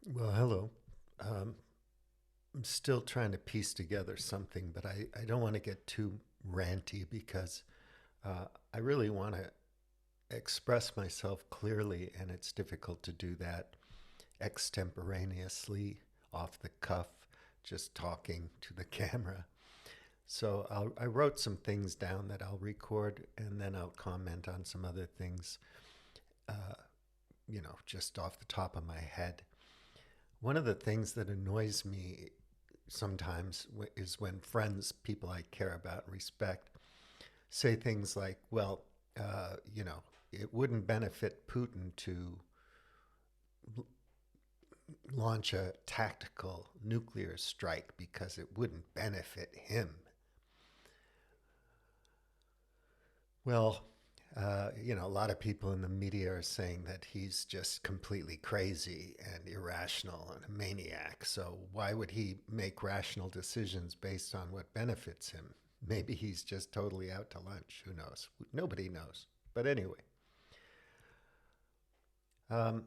Well, hello. Um, I'm still trying to piece together something, but I don't want to get too ranty because I really want to express myself clearly, and it's difficult to do that extemporaneously, off the cuff, just talking to the camera. So I wrote some things down that I'll record, and then I'll comment on some other things, just off the top of my head. One of the things that annoys me sometimes is when friends, people I care about and respect, say things like, well, it wouldn't benefit Putin to launch a tactical nuclear strike because it wouldn't benefit him. Well, a lot of people in the media are saying that he's just completely crazy and irrational and a maniac. So why would he make rational decisions based on what benefits him? Maybe he's just totally out to lunch. Who knows? Nobody knows. But anyway, um,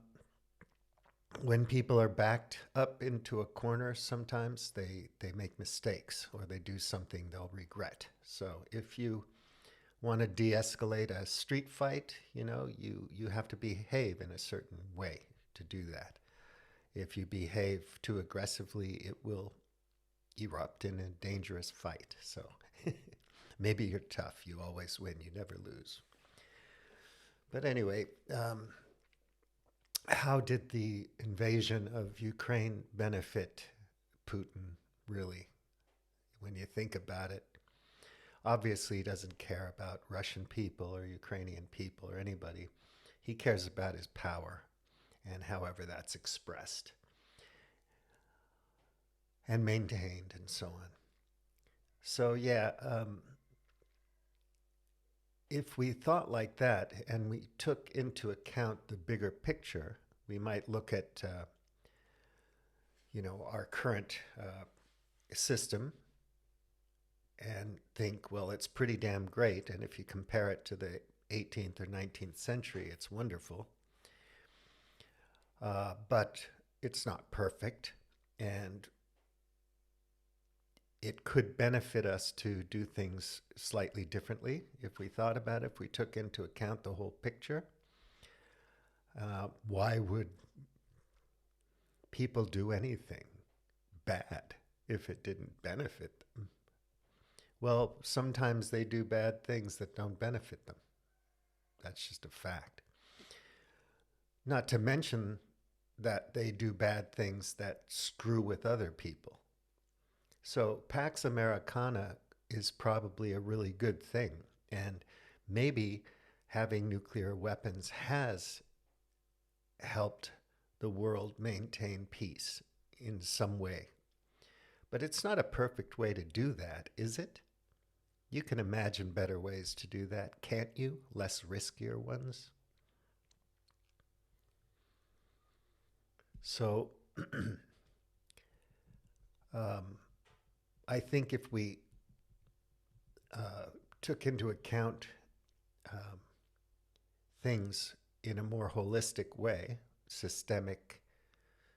when people are backed up into a corner, sometimes they make mistakes or they do something they'll regret. So if you want to de-escalate a street fight, you have to behave in a certain way to do that. If you behave too aggressively, it will erupt in a dangerous fight. So maybe you're tough. You always win. You never lose. But anyway, how did the invasion of Ukraine benefit Putin, really, when you think about it? Obviously, he doesn't care about Russian people or Ukrainian people or anybody. He cares about his power and however that's expressed and maintained and so on. So, yeah, if we thought like that and we took into account the bigger picture, we might look at, our current system and think, well, it's pretty damn great. And if you compare it to the 18th or 19th century, it's wonderful. But it's not perfect. And it could benefit us to do things slightly differently if we thought about it, if we took into account the whole picture. Why would people do anything bad if it didn't benefit them? Well, sometimes they do bad things that don't benefit them. That's just a fact. Not to mention that they do bad things that screw with other people. So Pax Americana is probably a really good thing. And maybe having nuclear weapons has helped the world maintain peace in some way. But it's not a perfect way to do that, is it? You can imagine better ways to do that, can't you? Less riskier ones. So um, I think if we took into account um, things in a more holistic way, systemic,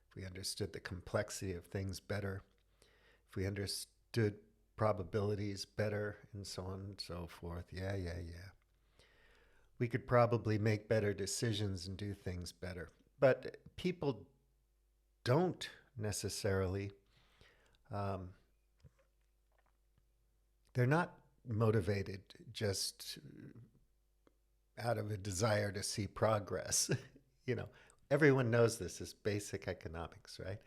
if we understood the complexity of things better, if we understood probabilities better, and so on and so forth, yeah. We could probably make better decisions and do things better. But people don't necessarily, um, they're not motivated just out of a desire to see progress. you know, Everyone knows this is basic economics, right?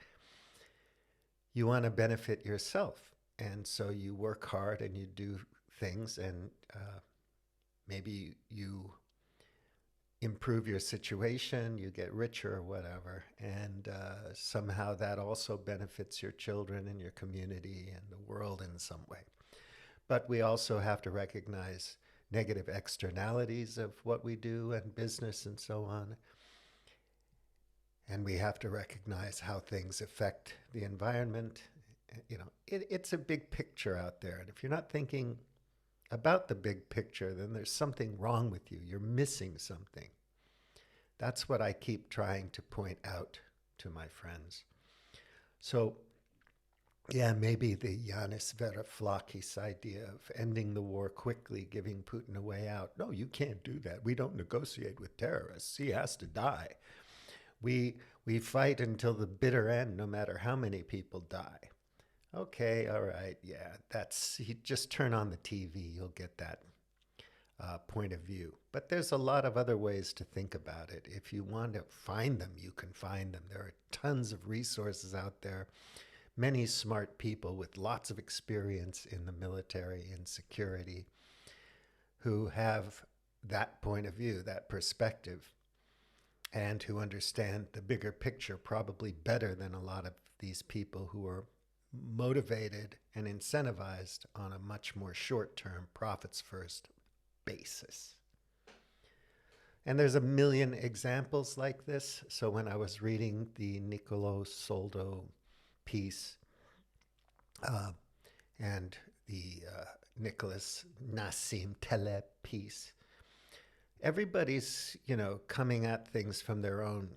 You want to benefit yourself. And so you work hard and you do things, and maybe you improve your situation, you get richer or whatever, and somehow that also benefits your children and your community and the world in some way. But we also have to recognize negative externalities of what we do and business and so on. And we have to recognize how things affect the environment. It's a big picture out there. And if you're not thinking about the big picture, then there's something wrong with you. You're missing something. That's what I keep trying to point out to my friends. So, yeah, maybe the Yanis Varoufakis idea of ending the war quickly, giving Putin a way out. No, you can't do that. We don't negotiate with terrorists. He has to die. We we fight until the bitter end, no matter how many people die. Okay, all right, yeah, that's you just turn on the TV, you'll get that point of view. But there's a lot of other ways to think about it. If you want to find them, you can find them. There are tons of resources out there, many smart people with lots of experience in the military and security who have that point of view, that perspective, and who understand the bigger picture probably better than a lot of these people who are motivated and incentivized on a much more short term, profits first basis. And there's a million examples like this. So when I was reading the Nicolo Soldo piece uh, and the Nicholas Nassim Taleb piece, everybody's, coming at things from their own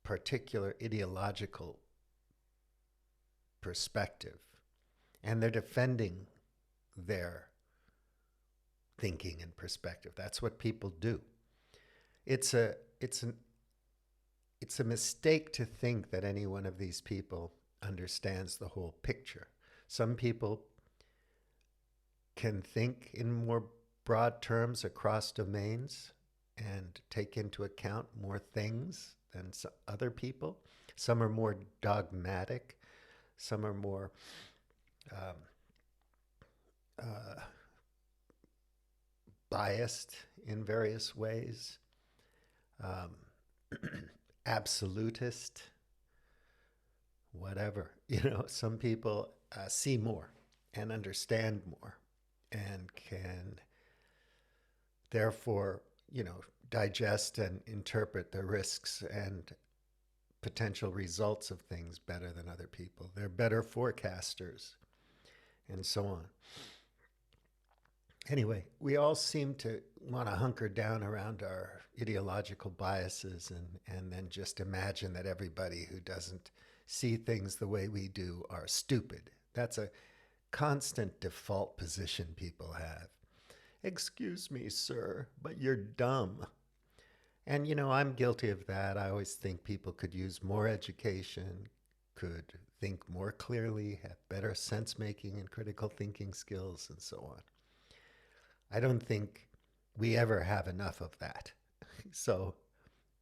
particular ideological perspective, and they're defending their thinking and perspective. That's what people do. It's a it's an it's a mistake to think that any one of these people understands the whole picture. Some people can think in more broad terms across domains and take into account more things than other people. Some are more dogmatic. Some are more um, uh, biased in various ways, um, absolutist, whatever. Some people see more and understand more and can therefore, digest and interpret the risks and potential results of things better than other people. They're better forecasters and so on. Anyway, we all seem to want to hunker down around our ideological biases and then just imagine that everybody who doesn't see things the way we do are stupid. That's a constant default position people have. Excuse me, sir, but you're dumb. And, I'm guilty of that. I always think people could use more education, could think more clearly, have better sense making and critical thinking skills, and so on. I don't think we ever have enough of that. So,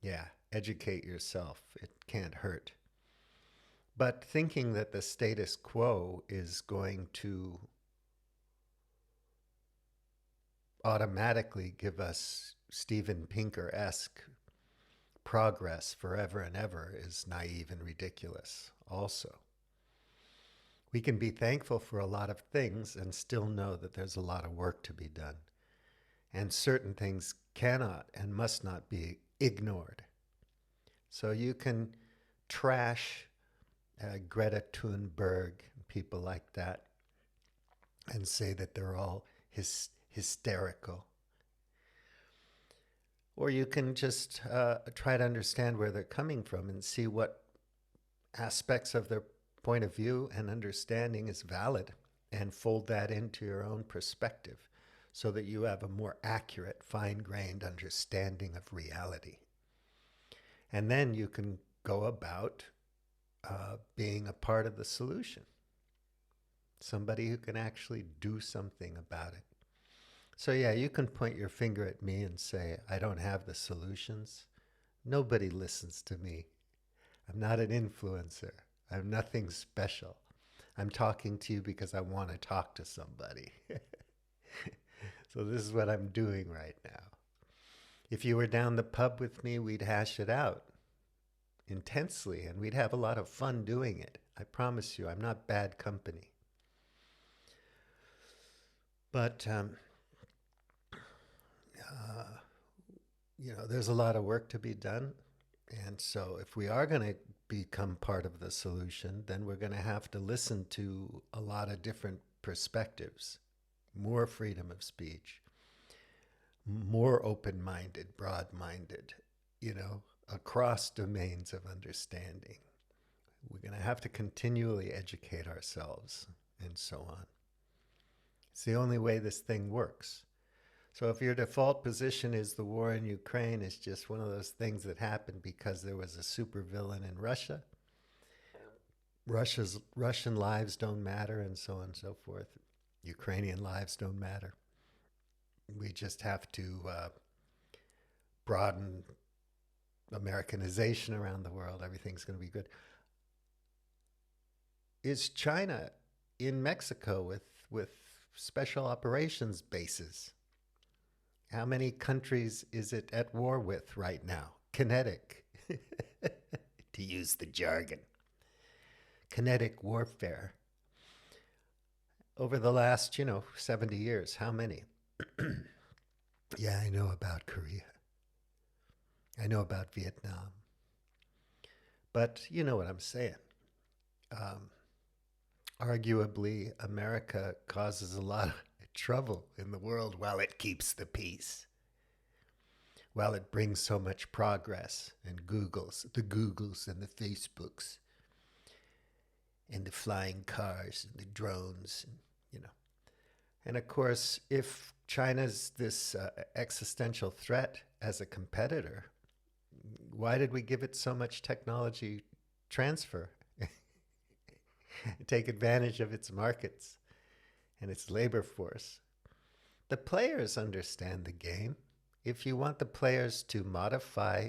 yeah, educate yourself. It can't hurt. But thinking that the status quo is going to automatically give us Steven Pinker-esque progress forever and ever is naive and ridiculous also. We can be thankful for a lot of things and still know that there's a lot of work to be done. And certain things cannot and must not be ignored. So you can trash Greta Thunberg, people like that, and say that they're all hysterical. Or you can just try to understand where they're coming from and see what aspects of their point of view and understanding is valid and fold that into your own perspective so that you have a more accurate, fine-grained understanding of reality. And then you can go about being a part of the solution, somebody who can actually do something about it. So yeah, you can point your finger at me and say, I don't have the solutions. Nobody listens to me. I'm not an influencer. I'm nothing special. I'm talking to you because I want to talk to somebody. So this is what I'm doing right now. If you were down the pub with me, we'd hash it out intensely and we'd have a lot of fun doing it. I promise you, I'm not bad company. But there's a lot of work to be done. And so if we are going to become part of the solution, then we're going to have to listen to a lot of different perspectives, more freedom of speech, more open-minded, broad-minded, across domains of understanding. We're going to have to continually educate ourselves and so on. It's the only way this thing works. So if your default position is the war in Ukraine is just one of those things that happened because there was a supervillain in Russia, Russian lives don't matter, and so on and so forth. Ukrainian lives don't matter. We just have to broaden Americanization around the world. Everything's going to be good. Is China in Mexico with special operations bases? How many countries is it at war with right now? Kinetic, to use the jargon. Kinetic warfare. Over the last, 70 years, how many? Yeah, I know about Korea. I know about Vietnam. But you know what I'm saying. Arguably, America causes a lot of trouble in the world while it keeps the peace, while it brings so much progress, and the Googles and the Facebooks and the flying cars and the drones, and. And of course, if China's this existential threat as a competitor, why did we give it so much technology transfer? Take advantage of its markets and its labor force. The players understand the game. If you want the players to modify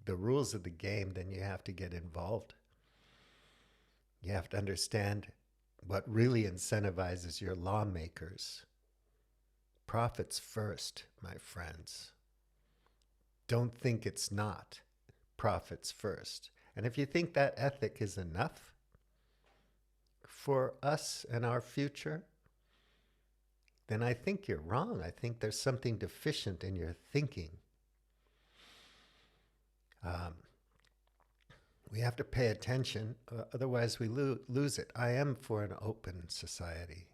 the rules of the game, then you have to get involved. You have to understand what really incentivizes your lawmakers. Profits first, my friends. Don't think it's not. Profits first. And if you think that ethic is enough for us and our future, then I think you're wrong. I think there's something deficient in your thinking. We have to pay attention, otherwise we lose it. I am for an open society.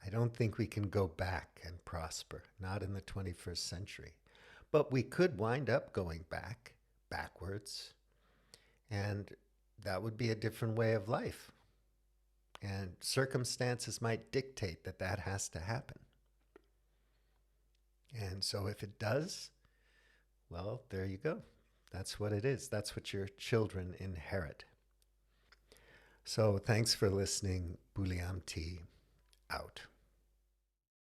I don't think we can go back and prosper, not in the 21st century. But we could wind up going backwards, and that would be a different way of life. And circumstances might dictate that that has to happen. And so if it does, well, there you go. That's what it is. That's what your children inherit. So thanks for listening. Buliam T. out.